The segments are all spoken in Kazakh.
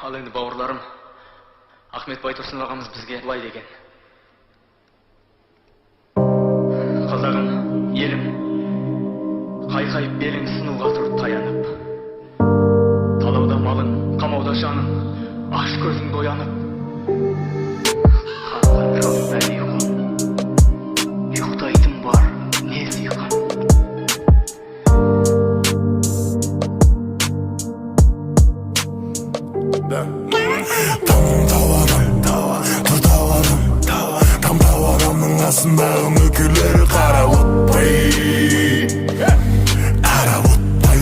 Ал енді бауырларым, Ахмет Байтұрсын ағамыз бізге былай деген: қазағым, елім, қайқайып белің сынуға тұр таянып, талауда малың, қамауда жаның, аш көзің боянып, қанған жолда ұйқым, ұйықтайтын бар не сыйқым. Тамдаварамның астындағы мүкілері қарап отпай, қарап отпай.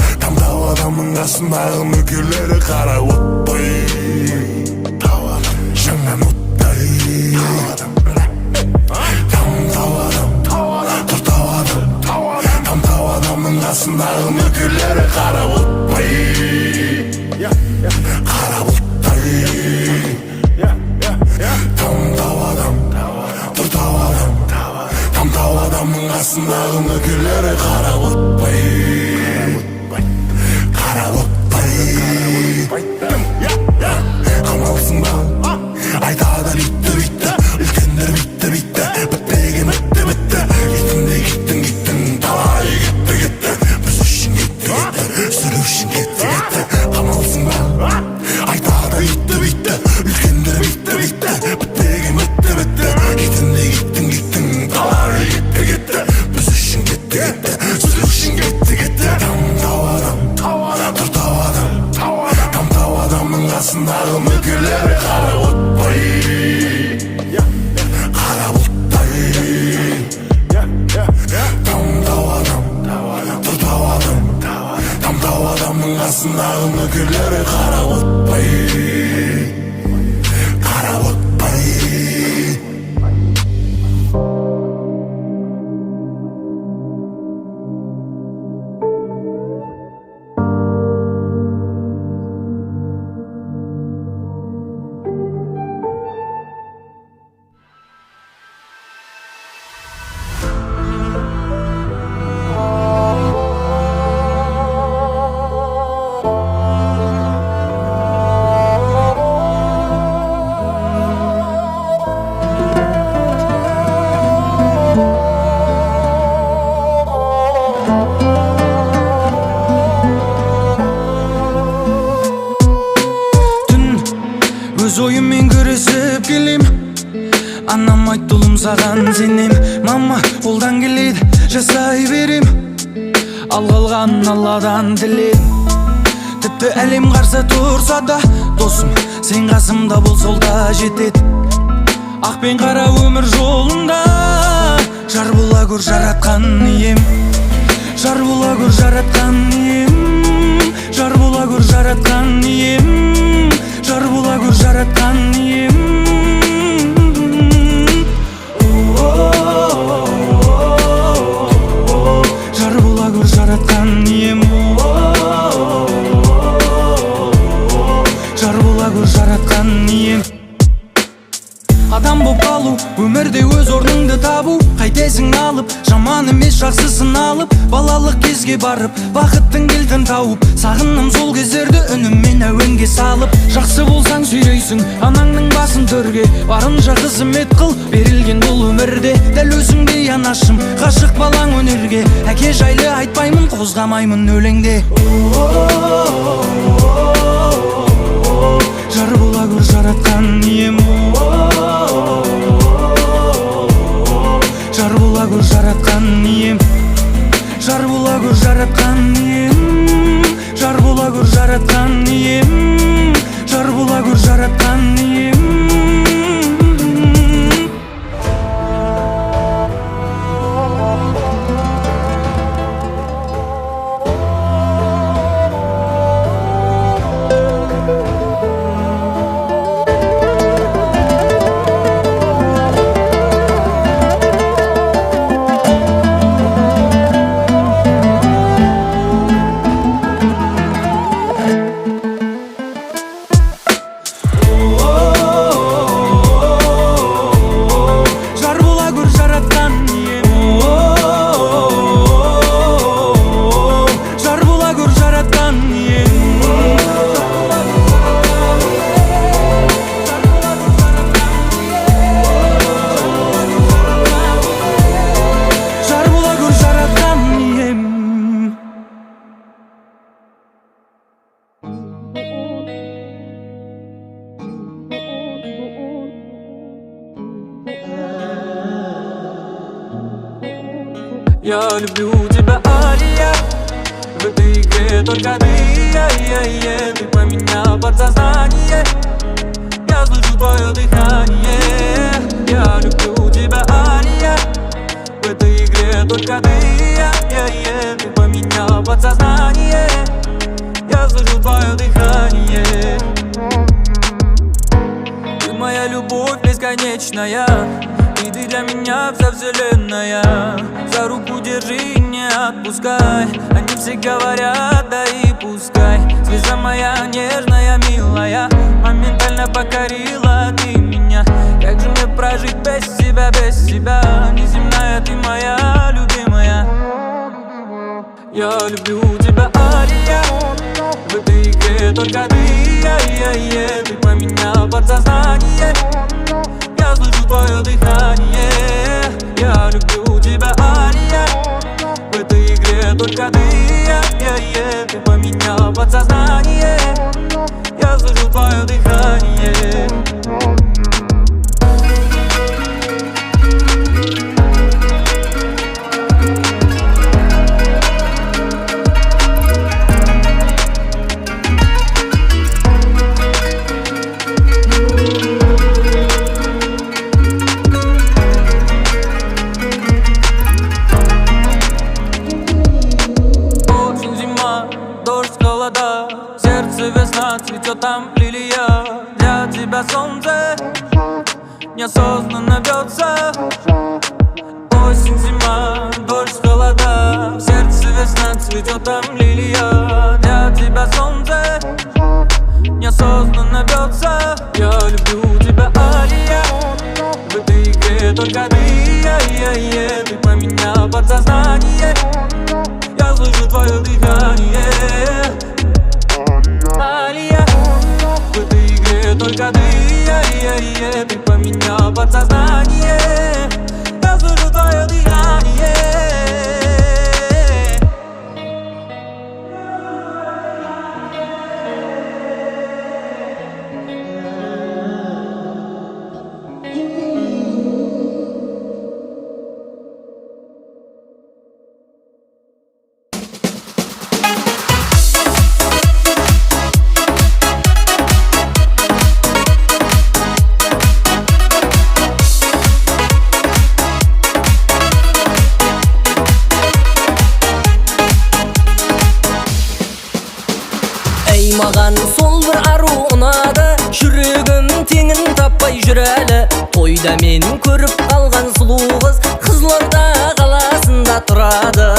Тамдаварамның астындағы мүкілері қарап отпай, жаңан оттай. Тамдаварамның астындағы мүкілері қарап отпай, қарап оттай. Тамдаварамның астындағы мүкілері қарап отпай, қарап отпай. Қамалсың ба, айтады битті битті, үлкендер битті битті, бітпеген бітті бітті. Кеттің кеттің, талай кетті, біз үшін кетті, сүру үшін кетті. Қамалсың ба, айтады битті битті, үлкендер битті битті, бітпеген бітті. Кеттің, талай кетті, біз үшін кетті, сүру үшін кетті. Тамдаварамның астындағы мүкілері қарап отпай, қарап оттай. Тамдаварамның астындағы мүкілері қарап отпай, қарап отпай. саған сенем. Мама, қолдан келеді, жасай берем. Ал қалғанын Алладан тіледім. Тіпті әлем қарсы тұрса да, досым, сен қасымда бол, сол да жетеді. Ақ пен қара өмір жолында жар бола көр жаратқан ием. Жар бола көр жаратқан ием. Жар бола көр жаратқан ием. Жар бола көр жаратқан ием. Жар бола көр жаратқан ием. Жар бола көр жаратқан ием. Адам боп қалу, өмірде өз орныңды табу. Қайтесің алып, жаман емес жақсысын алып. Балалық кезге барып, бақыттың кілтін тауып. Сағынным сол кездерді үніммен әуенге салып. Жақсы болсаң сүйрейсің, анаңның басын төрге. Барынша қызмет қыл, берілген бұл өмірде. Дәл өзіңдей анашым, ғашық балаң өнерге. Әке жайлы айтпаймын, қозғамаймын өлеңде. Жар бола көр жаратқан ием. Жар бола көр жаратқан ием. Жар бола көр жаратқан ием. Жар бола көр жаратқан ием. Жар бола көр жаратқан ием. Я люблю тебя, Алия. В этой игре только ты, ты поменял подсознание. Я слышу твое дыхание. Я люблю тебя, Алия. В этой игре только ты, ты поменял подсознание. Я слышу твое дыхание. Ты моя любовь бесконечная, и ты для меня вся вселенная. За руку держи и не отпускай. Они все говорят, да и пускай. Звезда моя нежная, милая, моментально покорила ты меня. Как же мне прожить без тебя, без тебя? Неземная ты моя любимая. Я люблю тебя, Алия. В этой игре только ты, ты поменял подсознание. Я слышу твое дыхание. Я люблю тебя, Алия. В этой игре только ты, ты поменял подсознание. Я слышу твое дыхание. Цветет там лилия, для тебя солнце неосознанно бьется. Осень, зима, дождь, холода, в сердце весна, цветет там лилия, для тебя солнце неосознанно бьется. Я люблю тебя, Алия. В этой игре только ты, ты поменял подсознание. Я слышу твое дыхание. Алия, в этой игре только ты, ты поменял подсознание. Я слышу твое дыхание. маған сол бір ару ұнады. Жүрегім теңін таппай жүр әлі. Тойда мен көріп қалған сұлу қыз Қызылорда қаласында тұрады.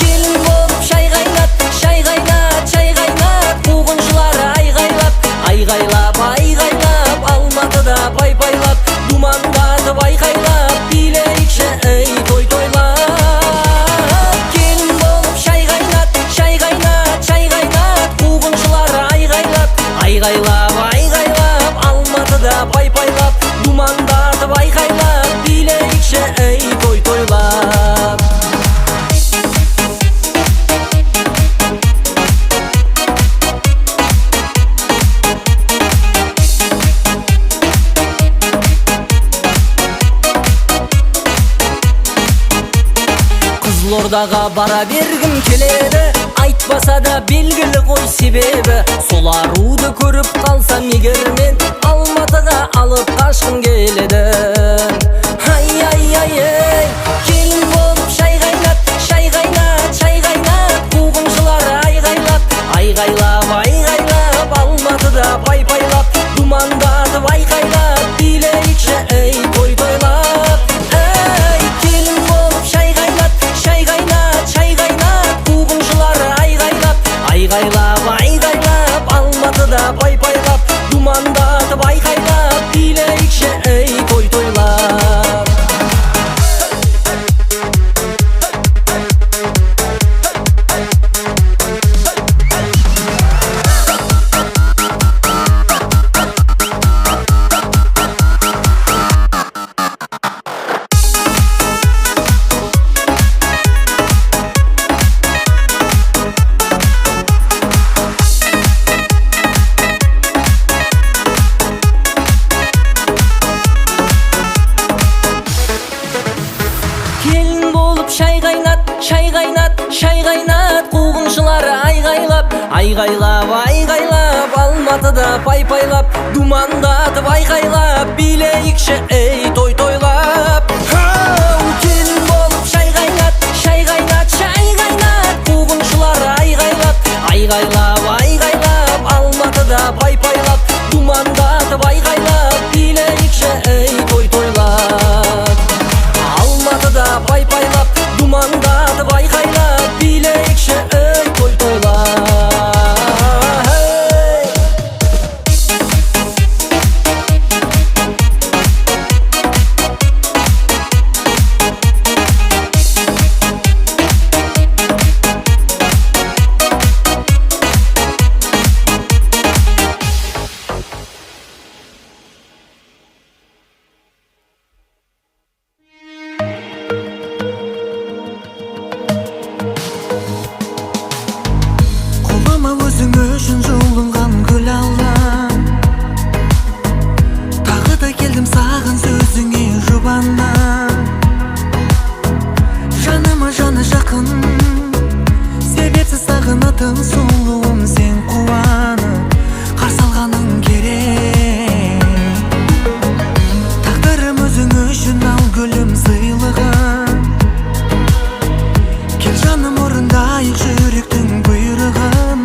Келін болып шай қайнат, шай қайнат, шай қайнат. Қуғыншылар айғайлап, айғайлап, айғайлап. Алматыда пай-пайлап, думандатып айқайлап. Билейікші ей той тойлап. Келін болып шай қайнат, шай қайнат, шай қайнат. Қуғыншылар айғайлап, айғайлап, айғайлап. Алматыда пай-пайлап, думандатып айқайлап. Билейікші ей той тойлап. Қызылордаға бара бергім келеді, айтпаса да белгілі ғой себебі. Сол аруды көріп қалсам егер мен Алматыға алып қашқым келеді. Ай, келін болып шай қайнат, шай қайнат, шай қайнат. Қуғыншылар айғайлап, айғайлап, айғайлап. Алматыда пай-пайлап, думандатып айқайлап. Билейікші ей той тойлап. Келін болып шай қайнат, шай қайнат, шай қайнат. Қуғыншылар айғайлап, айғайлап, айғайлап. Алматыда пай-пайлап, думандатып айқайлап. Билейікші ей той тойлап. Келін болып шай қайнат, шай қайнат, шай қайнат. Қуғыншылар айғайлап, айғайлап, айғайлап. Алматыда пай-пайлап, думандатып айқайлап. Билейікші ей той тойлап. Келін болып шай қайнат, шай қайнат, шай қайнат. Қуғыншылар айғайлап, айғайлап, айғайлап. Алматыда пай-пайлап, думандатып айқайлап. Билейікші ей той тойлап. Алматыда пай-пайлап, думандатып айқайлап. Билейікші ей той тойлап. Қолыма өзің үшін жұлынған гүл алам. Тағы да келдім саған сөзіңе жұбана. Жаныма жаны жақын, себепсіз сағынатын сұлуым сен қуанып қарсы алғаның керек. Тағдырым өзің үшін ал гүлім сыйлығын. Кел жаным орындайық жүректің бұйрығын.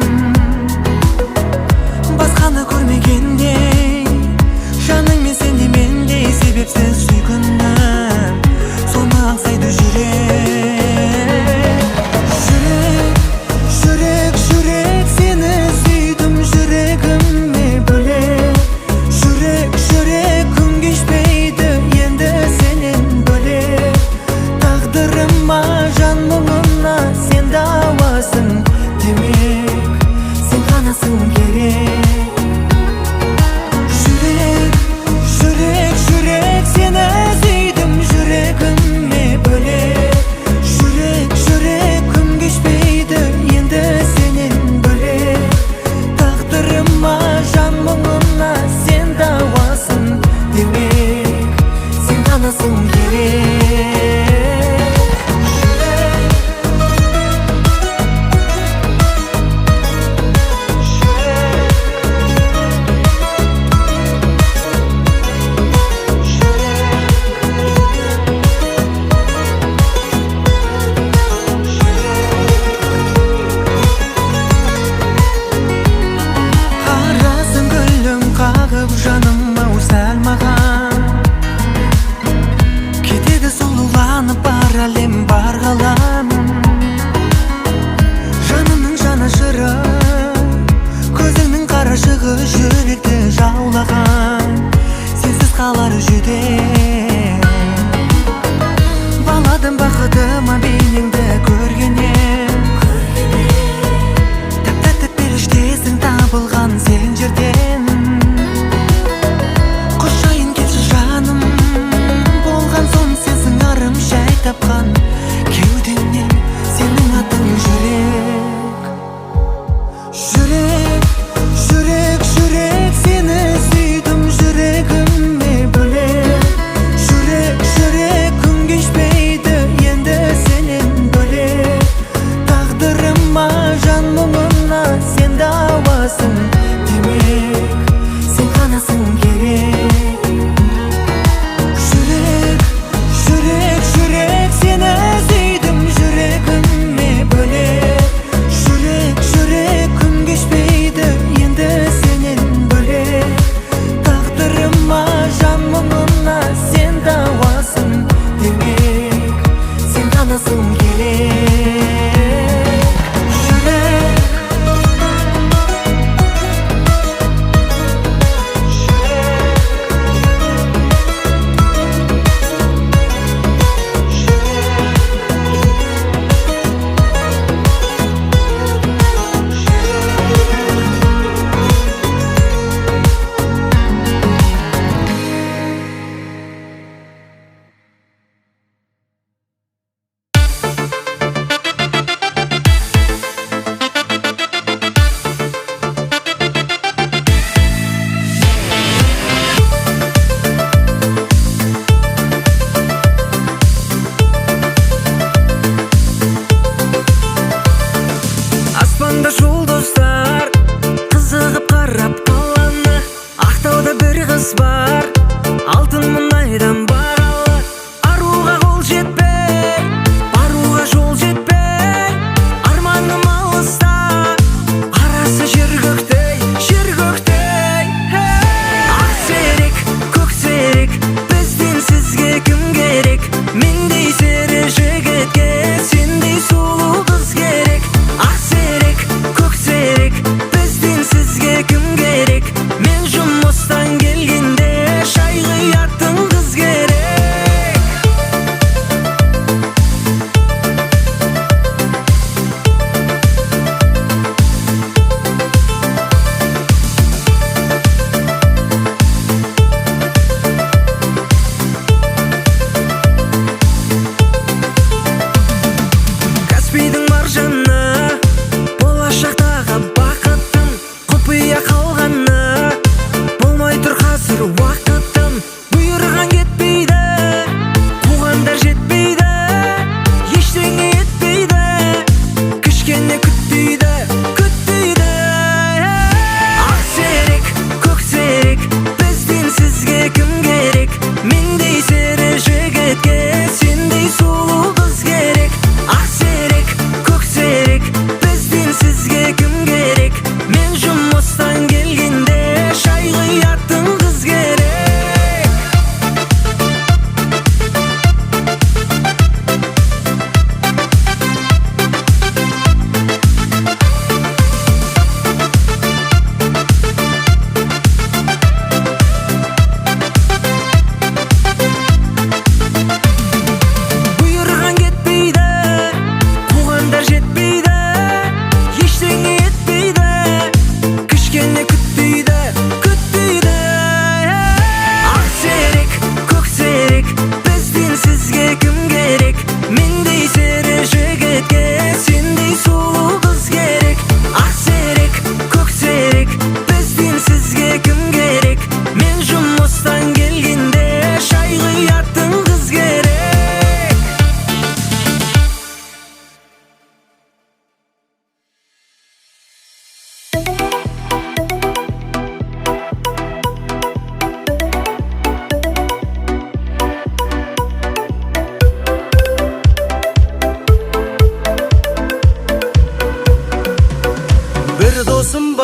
Басқаны көрмегендей, жаныңмен сенде мендей себепсіз сүйкімнің соны аңсайды жүрек. Жүрек, жүрек, жүрек, сені сүйдім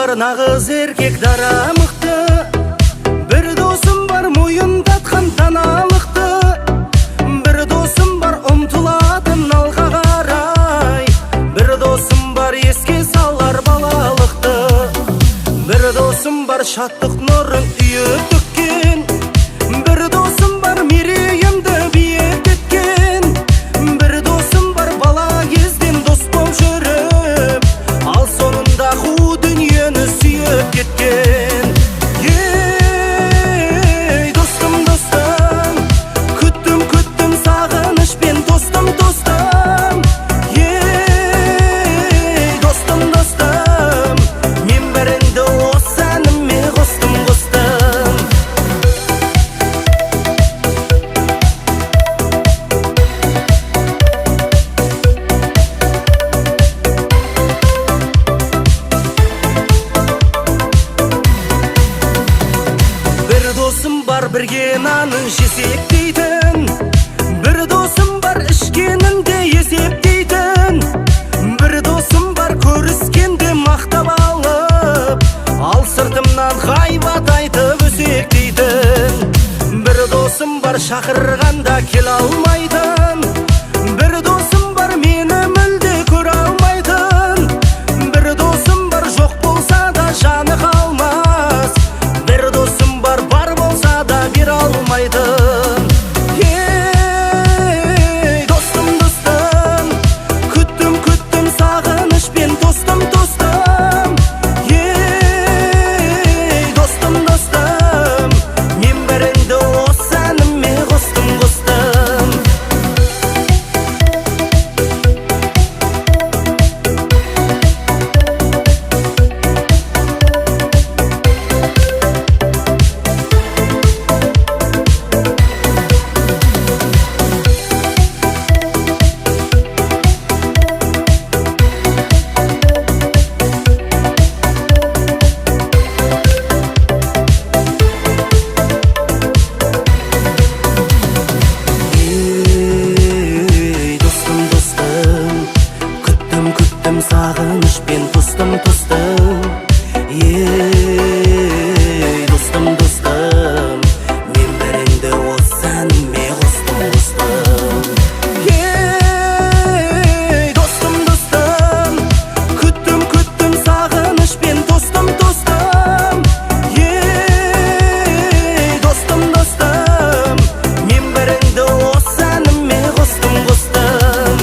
бар нағыз еркек дара мықты, бір досым бар мойындатқан даналықты, бір досым бар ұмтылатын алға қарай, бір досым бар еске салар балалықты, бір досым бар шаттық нұрын үйіп төккен, бір досым бар мерейімді биіктеткен, бір досым бар бала кезден дос боп жүріп, ал соңында қу дүниені сүйіп кеткен. Ей достым, достым, күттім, күттім сағынышпен, достым, достым. Ей достым, достым, мен бәріңді осы әніме қостым, қостым. Бір досым бар бірге нанын жесек дейтін, бір досым бар ішкенінде есептейтін, бір досым бар көріскенде мақтап алып, ал сыртымнан ғайбат айтып өсектейтін, бір досым бар шақырғанда келе алмайтын, бір досым бар мені мүлде көре алмайтын, бір досым бар жоқ болса да жаны қалмас, бір досым бар болса да бере алмайтын. Ей достым, достым, күттім, күттім сағынышпен, достым, достым. Ей достым, достым, мен бәріңді осы әніме қостым, қостым. Ей достым, достым, күттім, күттім сағынышпен, достым, достым. Ей достым, достым, мен бәріңді осы әніме қостым, қостым. Ей достым, достым, күттім, күттім сағынышпен, достым, достым. Ей достым, достым, мен бәріңді осы әніме қостым, қостым.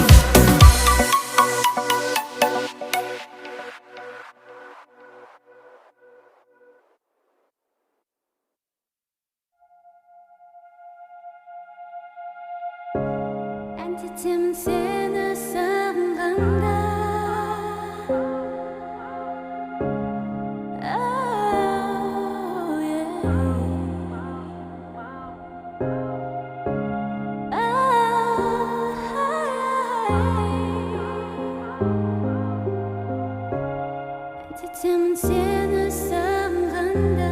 әндетемін сені сағынғанда, Ау, ей. Ау, әндетемін сені сағынғанда.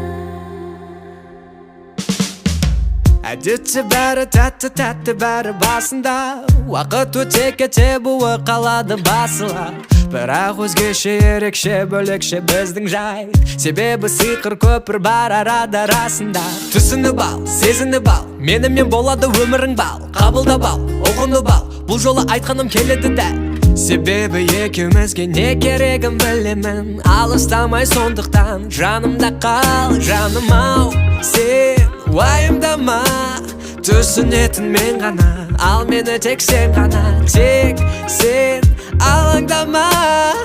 Әдетте бәрі тәтті, тәтті бәрі басында, уақыт өте кете буы қалады басылап. Бірақ өзгеше ерекше бөлекше біздің жай, себебі сиқыр көпір бар арада расында. Түсініп ал, сезініп ал, менімен болады өмірің бал, қабылдап ал, ұғынып ал, бұл жолы айтқаным келеді дәл. Себебі екеумізге не керегін білемін, алыстамай сондықтан жанымда қал, жаным ау. Сен уайымдама, түсінетін мен ғана, ал мені тек сен ғана, тек сен алаңдама.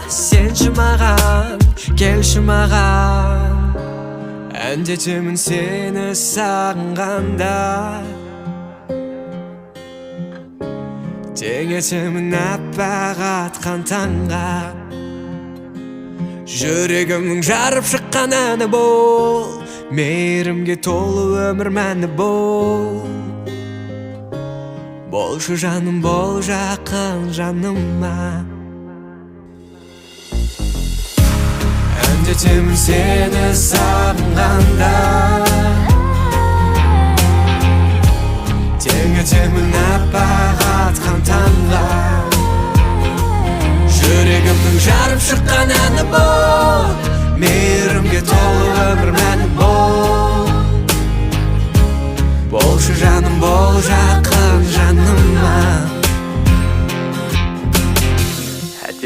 Сенші маған, келші маған, әндетемін сені сағынғанда, теңетемін аппақ атқан таңға. Жүрегімнің жарып шыққан әні бол, мейірімге толы өмір мәні бол. Болшы жаным, бол жақын жаныма. Әндетемін сені сағынғанда, теңетемін аппақ атқан таңға. Жүрегімнің жарып шыққан әні бол, мейірімге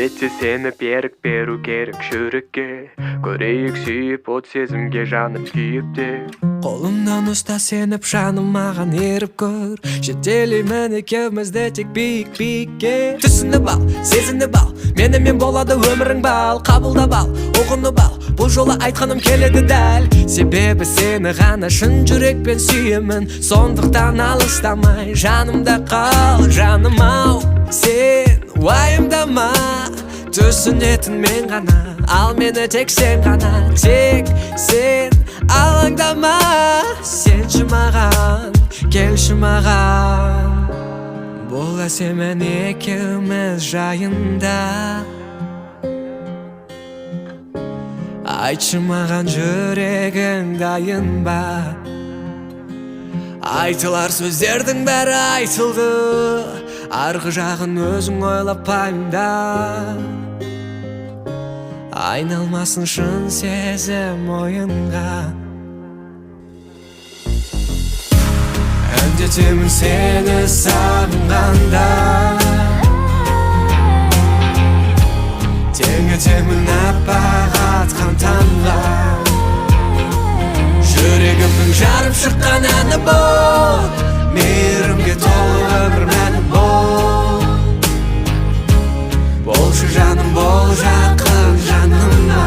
жетсе сені берік беру керек жүрекке, көрейік сүйіп от сезімге жанып күйіп те. Қолымнан ұста сеніп жаным маған еріп көр, жетелеймін екеумізді тек биік-биікке. Түсініп ал, сезініп ал, менімен болады өмірің бал. Қабылдап ал, ұғынып ал, бұл жолы айтқаным келеді дәл. Себебі сені ғана шын жүрекпен сүйемін, сондықтан алыстамай жанымда қал. Жаным ау, сен уайымдама, түсінетін мен ғана, ал мені тек сен ғана. Тек сен алаңдама, сенші маған, келші маған. Бұл әсемен екеуміз жайында. Айтшы маған жүрегің дайын ба? Айтылар сөздердің бәрі айтылды, арғы жағын өзің ойлап пайымда. Айналмасын шын сезім ойынға. Әндетемін сені сағынғанда, теңетемін аппақ атқан таңға. Жүрегімнің жарып шыққан әні бұл, мейірімге толы өмір мәні бұл. Болшы жаным, бол жақын жаныма.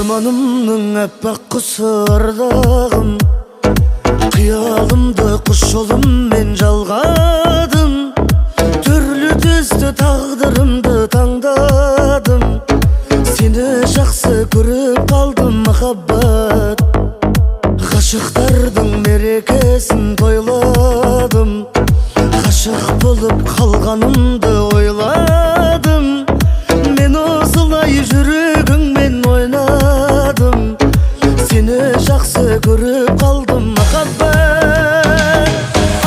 Armanımның әппақ құсы ардағым, қиялымды құс жолыммен жалғадым. Түрлі түсті тағдырымды таңдадым, сені жақсы көріп қалдым махаббат. Ғашықтардың мерекесін тойладым, ғашық болып қалғанымды ойладым. Мен осылай жүрегіңмен ойнадым, сені жақсы көріп қалдым махаббат.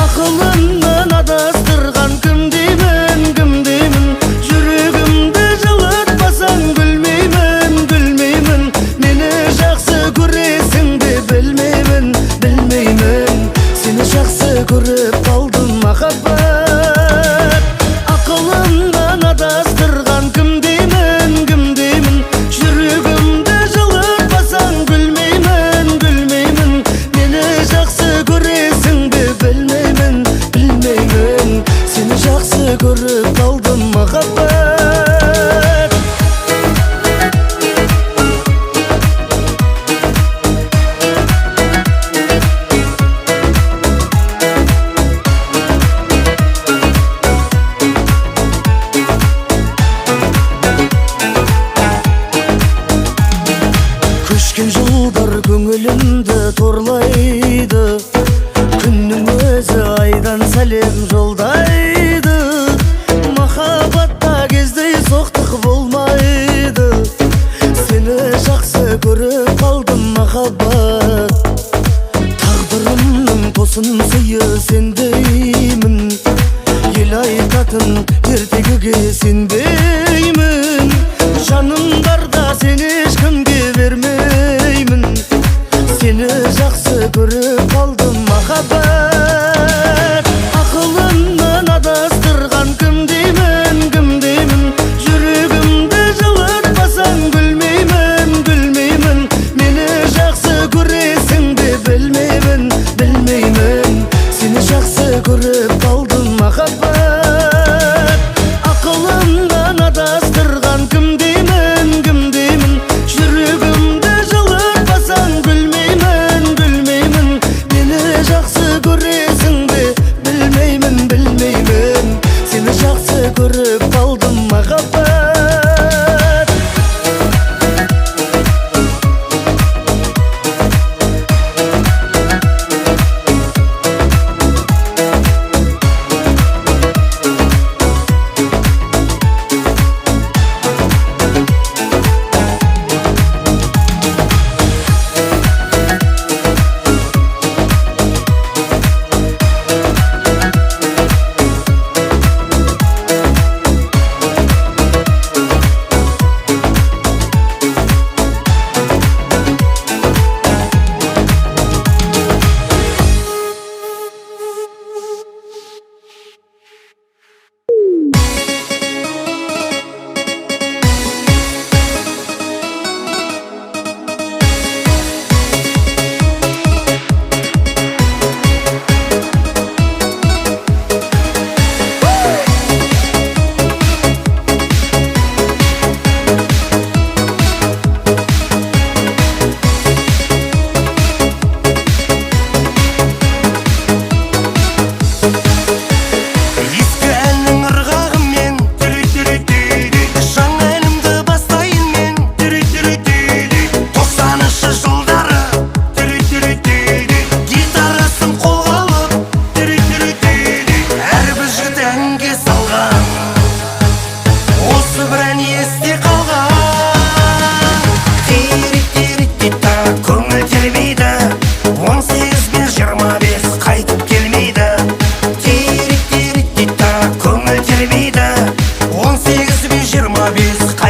Ақылымнан адастырған кім деймін, кім деймін? Жүрегімді жылытпасаң гүлмеймін, гүлмеймін. Мені жақсы көресің бе білмеймін, білмеймін. Сені жақсы көріп қалдым махаббат. Ақылымнан адастырған кім деймін, кім деймін? Жүрегімді жылытпасаң гүлмеймін, гүлмеймін. Мені жақсы көресің бе білмеймін, білмеймін. Сені жақсы көріп қалдым махаббат. Көшкен жылдар көңілімді торлайды, күннің өзі айдан сәлем жолдайды. Махаббатта кездей соқтық болмайды, сені жақсы көріп қалдым махаббат. Тағдырымның тосын сыйы сендеймін, ел айтатын ертегіге сенбеймін. Жаным барда сені ешкімге бермеймін, сені жақсы көріп қалдым махаббат. Ақылымнан адастырған кім деймін, кім деймін? Жүрегімді жылытпасаң гүлмеймін, гүлмеймін. Мені жақсы көресің бе білмеймін, білмеймін. Сені жақсы көріп қалдым махаббат. Ақылымнан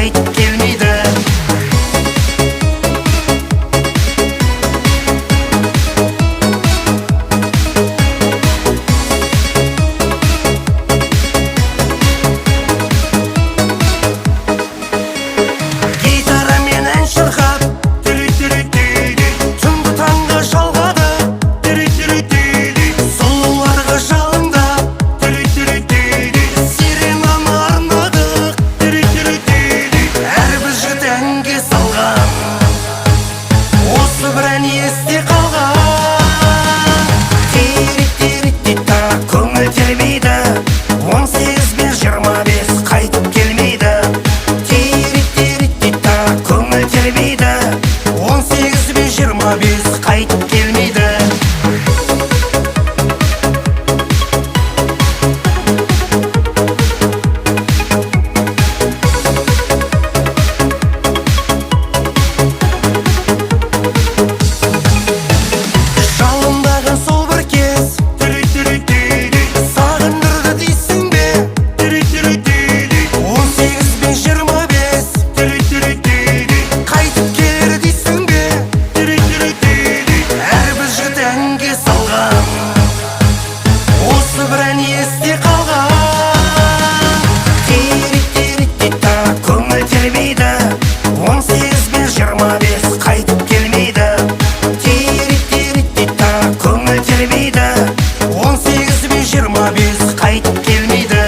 қайтып келмейді. Гитарамен ән шырқап, түнгі таңға жалғады, сұлуларға жалындап, сиренаны арнадық, әрбір жігіт әнге салған, осы бір ән есте қалған. Тирит-тирит-тита, көңіл тербейді, 18 бен 25 қайтып келмейді. Тирит-тирит-тита, көңіл тербейді, 18 бен 25 қайтып келмейді. Жалындаған сол бір кез, сағындырды дейсің бе? 18 бен 25 қайтып келер дейсің бе? Әрбір жігіт әнге салған, осы бір ән есте қалған. Тирит-тирит-тита, көңіл тербейді, 18 бен 25 қайтып келмейді. Тирит-тирит-тита, көңіл тербейді, 18 бен 25 қайтып келмейді.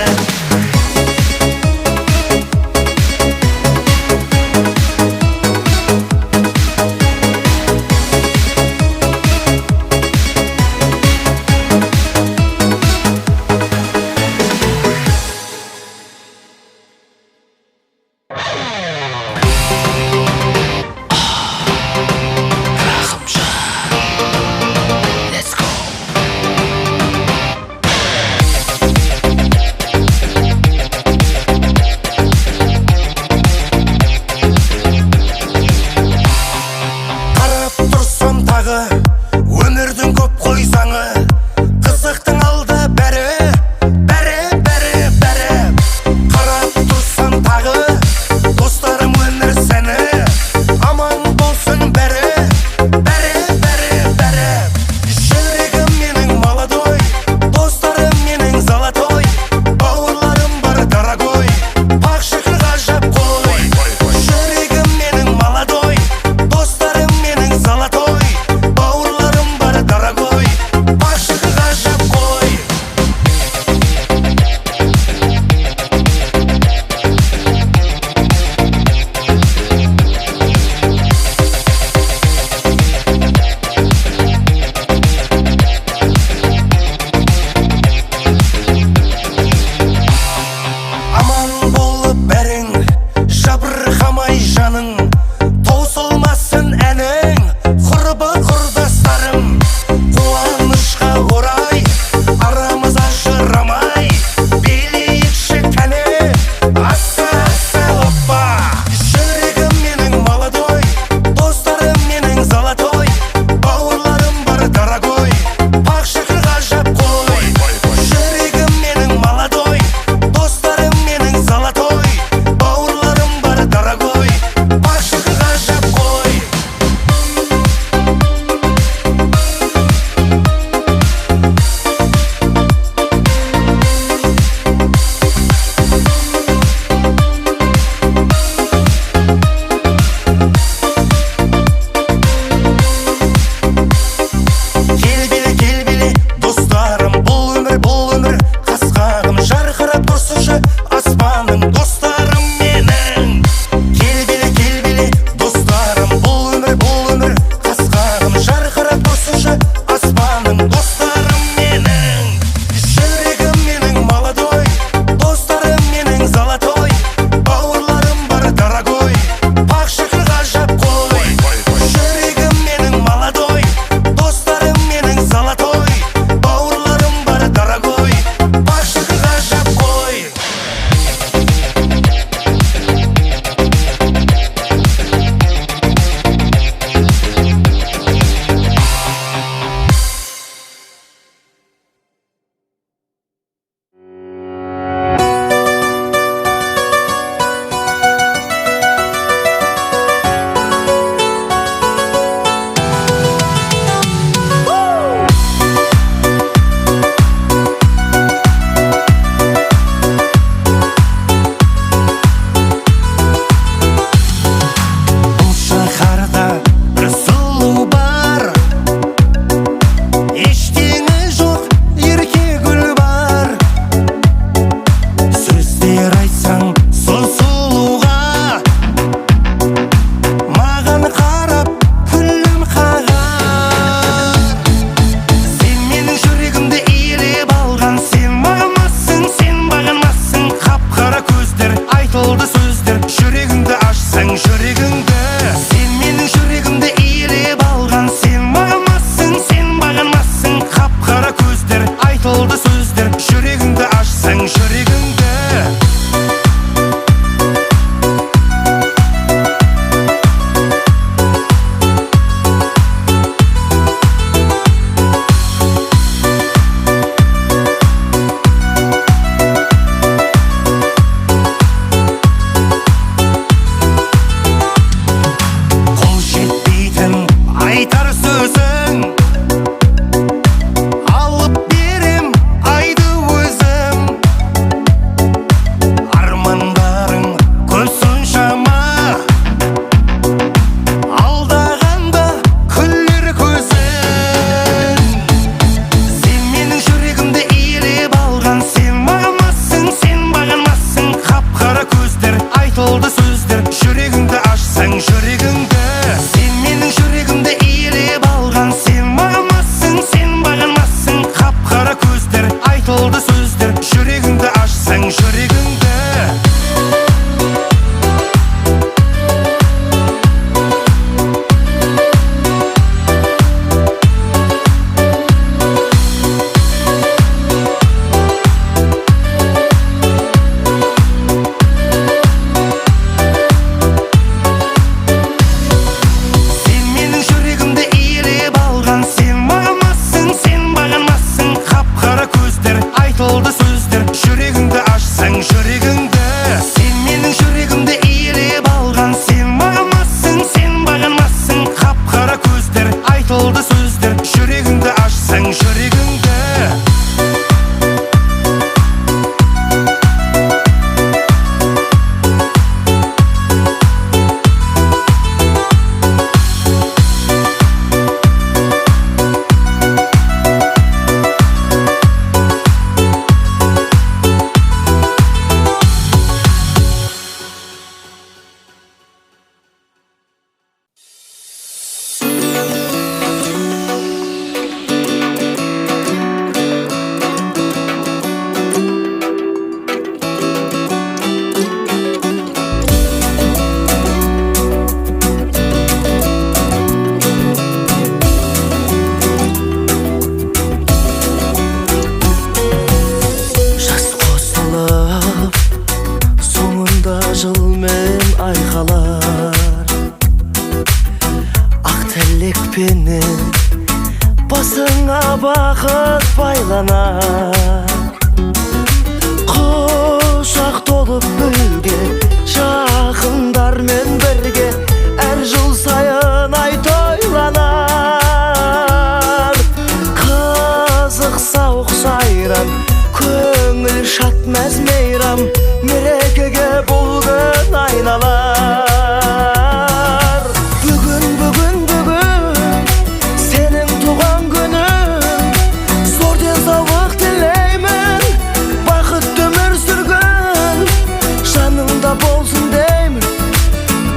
yüreğimde. Жас қосылып соңында жылмен айқалар, ақ тілекпенен басыңа бақыт байланар. Құшақ толып гүлге жақындармен бірге әр жыл сайын ай тойланар. Қызық сауық сайран, көңіл шат мәз мейрам, мерекеге бұл күн айналар. Бүгін, бүгін, бүгін сенің туған күнің, зор денсаулық тілеймін, бақытты өмір сүргін, жаныңда болсын деймін,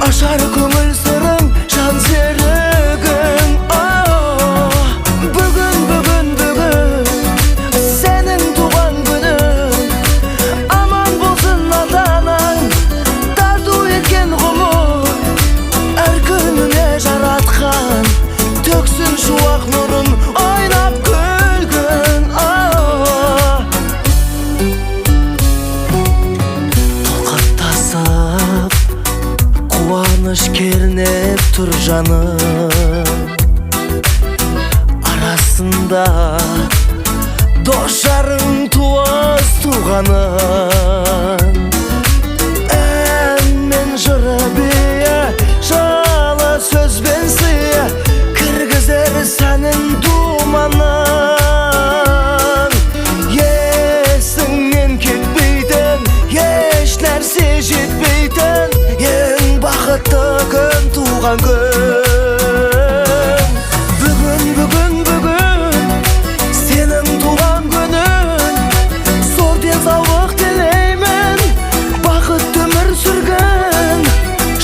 ашар көңіл сырың, жан серігің. Бүгін, бүгін, бүгін сенің туған күнің, аман болсын ата-анаң, тарту еткен ғұмыр, әр күніне жаратқан төксін шуақ нұрын, ойнап күлгін. Толқаттасып қуаныш кернеп тұр жаным, арасында дос жарың туыс туғаның. Ән мен жыры бие, жылы сөзбен сые, кіргізер сәнін думанын. Есіңнен кетпейтін, еш нәрсе жетпейтін, ең бақытты күн туған күн. Бүгін, бүгін, бүгін сенің туған күнің, зор денсаулық тілеймін, бақытты өмір сүргін,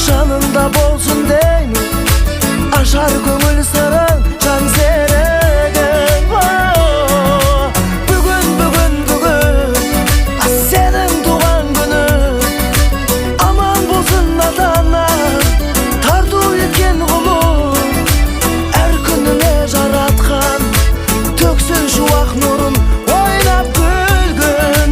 жанында болсын деймін, ашар көңіл сырың, жан серігің. Бүгін, бүгін, бүгін сенің туған күнің, аман болсын ата-анаң, тарту еткен ғұмыр, әр күніне жаратқан төксін шуақ нұрын, ойнап күлгін.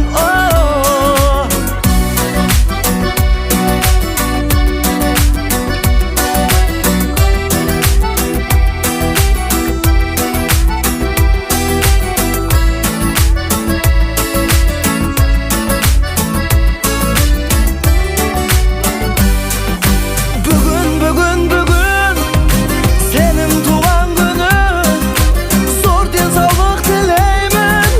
Бүгін, бүгін, бүгін сенің туған күнің, зор денсаулық тілеймін,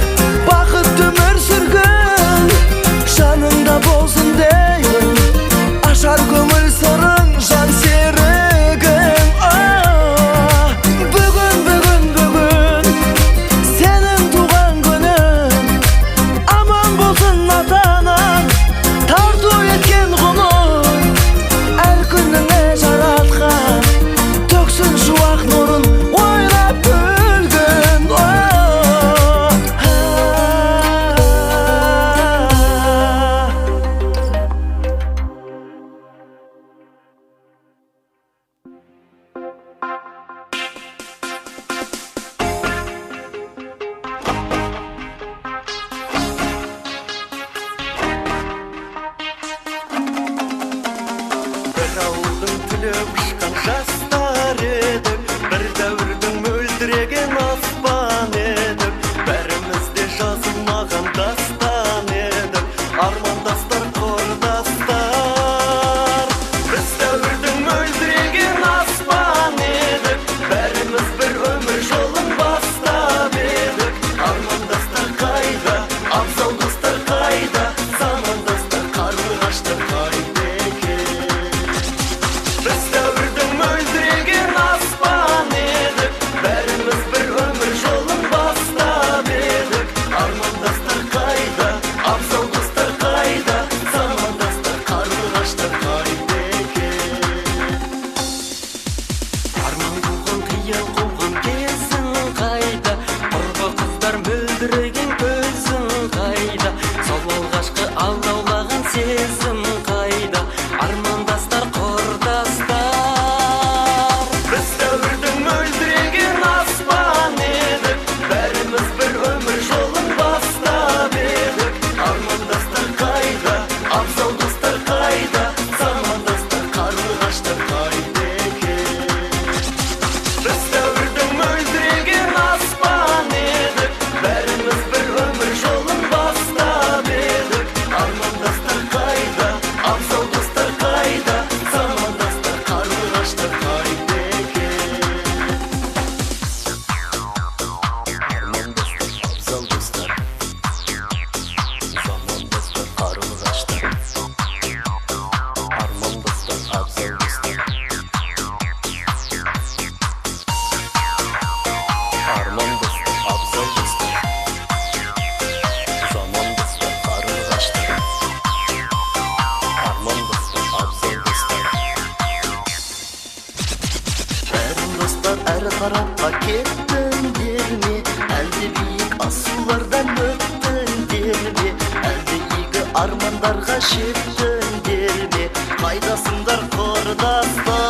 kеттіңдер ме? Әлде биік асулардан өттіңдер ме? Әлде игі армандарға жеттіңдер ме? Қайдасыңдар құрдастар?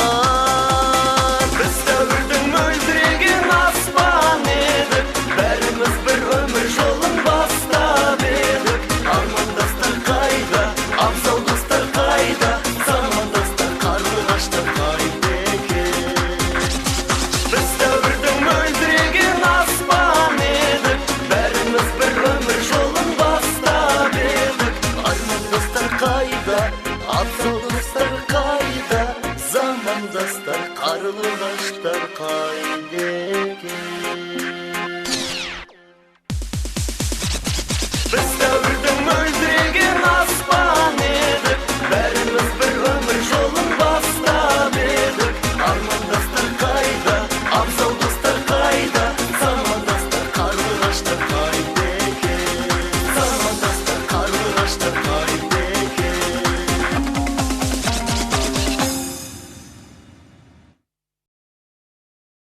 Біз дәуірдің мөлдіреген аспан едік, бәріміз бір өмір жолын бастап едік. Армандастар қайда, абзал достар қайда, замандастар қарлығаштар қайда екен? Біз дәуірдің мөлдіреген аспан едік, бәріміз бір өмір жолын бастап едік. Армандастар қайда, абзал достар қайда, замандастар қарлығаштар қайда екен?